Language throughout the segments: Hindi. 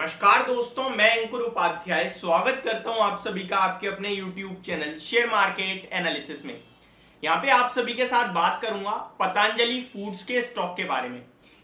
नमस्कार दोस्तों, मैं अंकुर उपाध्याय स्वागत करता हूं आप सभी का आपके अपने YouTube channel share market analysis में। यहां पे आप सभी के साथ बात करूंगा पतंजलि फूड्स के स्टॉक के बारे में।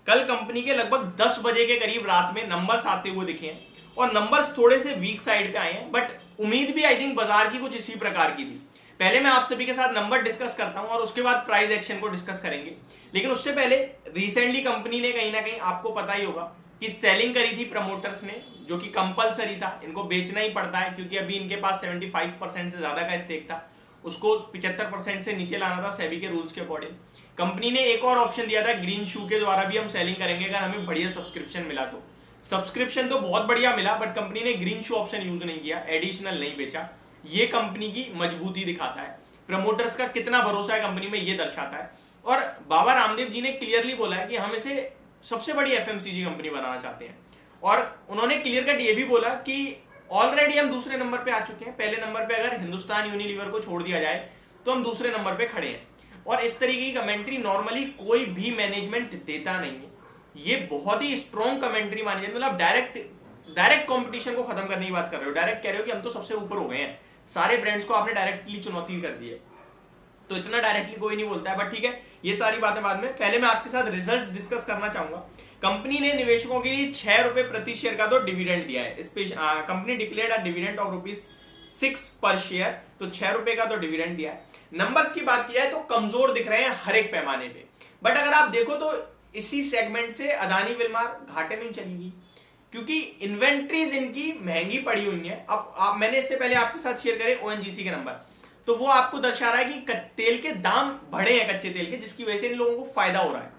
कल कंपनी के लगभग 10 बजे के करीब रात में नंबर्स आते हुए दिखे हैं और नंबर्स थोड़े से वीक साइड पे आए हैं, बट उम्मीद भी आई थिंक बाजार की कुछ इसी प्रकार की थी। पहले मैं आप सभी के साथ नंबर डिस्कस करता हूं और उसके बाद प्राइस एक्शन को डिस्कस करेंगे। लेकिन उससे पहले रिसेंटली कंपनी ने कहीं ना कहीं आपको पता ही होगा कि सेलिंग करी थी प्रमोटर्स ने, जो कि कंपलसरी था, इनको बेचना ही पड़ता है क्योंकि अभी इनके पास 75% से ज्यादा का स्टेक था, उसको 75% से नीचे लाना था सेबी के रूल्स के अकॉर्डिंग। कंपनी ने एक और ऑप्शन दिया था, ग्रीन शू के द्वारा भी हम सेलिंग करेंगे अगर हमें बढ़िया सब्सक्रिप्शन मिला तो। सब्सक्रिप्शन तो बहुत बढ़िया मिला, बट कंपनी ने ग्रीन शू ऑप्शन यूज नहीं किया, एडिशनल नहीं बेचा। ये कंपनी की मजबूती दिखाता है, प्रमोटर्स का कितना भरोसा है कंपनी में ये दर्शाता है। और बाबा रामदेव जी ने क्लियरली बोला है कि हम इसे सबसे बड़ी एफएमसीजी कंपनी बनाना चाहते हैं। और उन्होंने क्लियर कट ये भी बोला कि ऑलरेडी हम दूसरे नंबर पे आ चुके हैं, पहले नंबर पे अगर हिंदुस्तान यूनिलीवर को छोड़ दिया जाए तो हम दूसरे नंबर पे खड़े हैं। और इस तरीके की कमेंट्री नॉर्मली कोई भी मैनेजमेंट देता नहीं है। ये बहुत ही स्ट्रॉन्ग कमेंट्री मानी जाती है, मतलब डायरेक्ट कॉम्पिटिशन को खत्म करने की बात कर रहे हो, डायरेक्ट कह रहे हो कि हम तो सबसे ऊपर हो गए हैं, सारे ब्रांड्स को आपने डायरेक्टली चुनौती कर दी है। तो इतना डायरेक्टली कोई नहीं बोलता है, बट ठीक है, ये सारी बातें बाद में। पहले मैं आपके साथ रिजल्ट्स डिस्कस करना चाहूंगा। कंपनी ने निवेशकों के लिए 6 रुपए प्रति शेयर का तो डिविडेंड दिया है। Company declared a dividend of ₹6 पर शेयर, तो 6 रुपए का तो डिविडेंड दिया है। नंबर्स की बात की जाए तो कमजोर दिख रहे हैं हर एक पैमाने पे, बट अगर आप देखो तो इसी सेगमेंट से अदानी विल्मार घाटे में ही चलेगी क्योंकि इन्वेंट्रीज इनकी महंगी पड़ी हुई है। अब मैंने इससे पहले आपके साथ शेयर करे ओएनजीसी के नंबर, तो वो आपको दर्शा रहा है कि तेल के दाम बढ़े हैं, कच्चे तेल के, जिसकी वजह से इन लोगों को फायदा हो रहा है।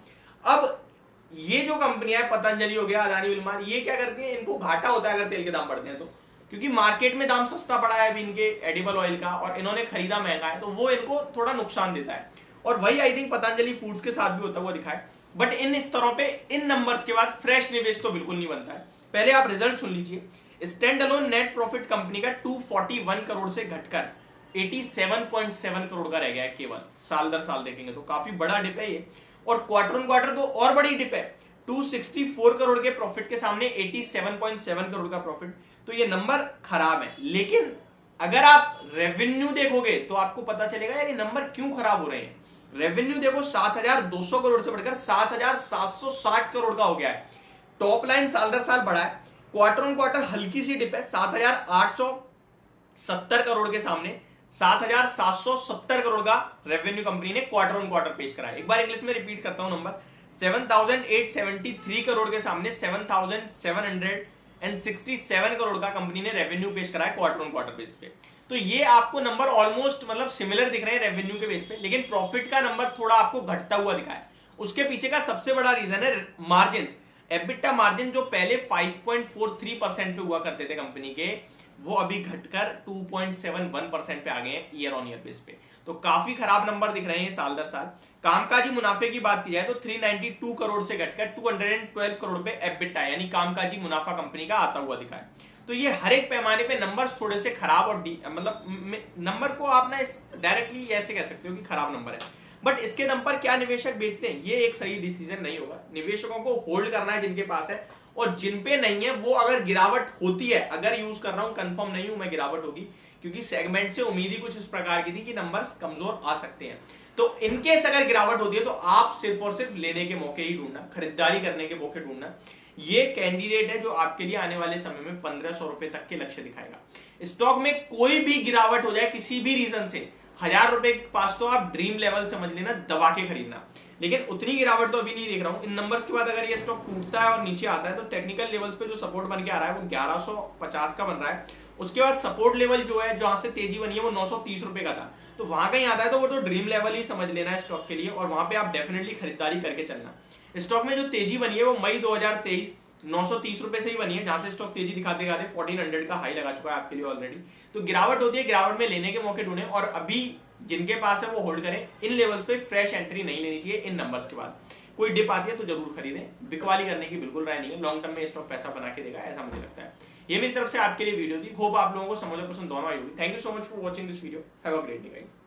अब ये जो कंपनियां है, पतंजलि हो गया, अदानी विल्मार, ये क्या करती है, इनको घाटा होता है अगर तेल के दाम बढ़ते हैं तो, क्योंकि मार्केट में दाम सस्ता पड़ा है अभी इनके एडिबल ऑयल का और इन्होंने खरीदा महंगा है, तो वो इनको थोड़ा नुकसान देता है। और वही आई थिंक पतंजलि फूड्स के साथ भी होता हुआ दिखा है। बट इन स्तरों पे इन नंबर्स के बाद फ्रेश निवेश तो बिल्कुल नहीं बनता है। पहले आप रिजल्ट सुन लीजिए। Stand alone net profit company का 241 करोड़ से घटकर 87.7 करोड़ का रह गया है केवल। साल दर साल देखेंगे तो काफी बड़ा डिप है ये। और क्वार्टर ऑन क्वार्टर तो और बड़ी डिप है, 264 करोड़ के प्रॉफिट के सामने 87.7 करोड़ का प्रॉफिट। तो ये नंबर खराब है। लेकिन अगर आप रेवेन्यू देखोगे तो आपको पता चलेगा यार ये नंबर क्यों खराब हो रहे हैं। रेवेन्यू देखो 7,200 करोड़ से बढ़कर 7,760 करोड़ का हो गया है। टॉप लाइन साल दर साल बढ़ा है। क्वार्टर ऑन क्वार्टर हल्की सी डिप है, 7,870 करोड़ के सामने 7,770 करोड़ का रेवेन्यू कंपनी ने क्वार्टर ऑन क्वार्टर पेश करा है। एक बार इंग्लिश में रिपीट करता हूं नंबर, 7,873 करोड़ के सामने 7,767 करोड़ का कंपनी ने रेवेन्यू पेश करा है क्वार्टर ऑन क्वार्टर बेस पे। तो ये आपको नंबर ऑलमोस्ट मतलब सिमिलर दिख रहे हैं रेवेन्यू के बेस पे, लेकिन प्रॉफिट का नंबर थोड़ा आपको घटता हुआ दिखा है। उसके पीछे का सबसे बड़ा रीजन है मार्जिन। एबिटा मार्जिन जो पहले 5.43% पे हुआ करते थे कंपनी के, वो अभी घटकर 2.71% पे आ गए हैं ईयर ऑन ईयर बेस पे। तो काफी खराब नंबर दिख रहे हैं साल दर साल। कामकाजी मुनाफे की बात की जाए तो 392 करोड़ से घटकर 212 करोड़ पे एबिटा यानी कामकाजी मुनाफा कंपनी का आता हुआ दिखा है। तो ये हर एक पैमाने पे नंबर्स थोड़े से खराब और मतलब नंबर को आप ना डायरेक्टली ऐसे कह सकते हो कि खराब नंबर है, बट इसके दम पर क्या निवेशक बेचते हैं ये एक सही डिसीजन नहीं होगा। निवेशकों को होल्ड करना है जिनके पास है, और जिन पे नहीं है वो अगर गिरावट होती है, अगर यूज कर रहा हूं, कंफर्म नहीं हूं मैं गिरावट होगी, क्योंकि सेगमेंट से उम्मीद ही कुछ इस प्रकार की थी कि नंबर्स कमजोर आ सकते हैं। तो इनकेस अगर गिरावट होती है तो आप सिर्फ और सिर्फ लेने के मौके ही ढूंढना, खरीदारी करने के मौके ढूंढना। ये कैंडिडेट है जो आपके लिए आने वाले समय में 1,500 रुपए तक के लक्ष्य दिखाएगा। स्टॉक में कोई भी गिरावट हो जाए किसी भी रीजन से, 1,000 रुपए के पास तो आप ड्रीम लेवल समझ लेना, दबा के खरीदना। लेकिन उतनी गिरावट तो अभी नहीं देख रहा हूं। इन नंबर्स के बाद अगर ये स्टॉक टूटता है और नीचे आता है तो टेक्निकल लेवल्स पे जो सपोर्ट बन के आ रहा है वो 1150 का बन रहा है। उसके बाद सपोर्ट लेवल जो है जहां से तेजी बनी है वो 930 रुपए का था, तो वहां कहीं आता है तो वो तो ड्रीम लेवल ही समझ लेना है स्टॉक के लिए, और वहां पे आप डेफिनेटली खरीदारी करके चलना। स्टॉक में जो तेजी बनी है वो मई 2023 930 रुपए से ही बनी है, जहां से स्टॉक तेजी दिखाते 1400 का हाई लगा चुका है आपके लिए ऑलरेडी। तो गिरावट होती है, गिरावट में लेने के मौके ढूंढे, और अभी जिनके पास है वो होल्ड करें। इन लेवल्स पे फ्रेश एंट्री नहीं लेनी चाहिए। इन नंबर्स के बाद कोई डिप आती है तो जरूर खरीदें, बिकवाली करने की बिल्कुल राय नहीं है। लॉन्ग टर्म में स्टॉक पैसा बना के देगा, ऐसा मुझे लगता है। ये मेरी तरफ से आपके लिए वीडियो थी। होप आप लोगों को समझ और पसंद दोनों आई होगी। Thank you so much for watching this video. Have a great day guys.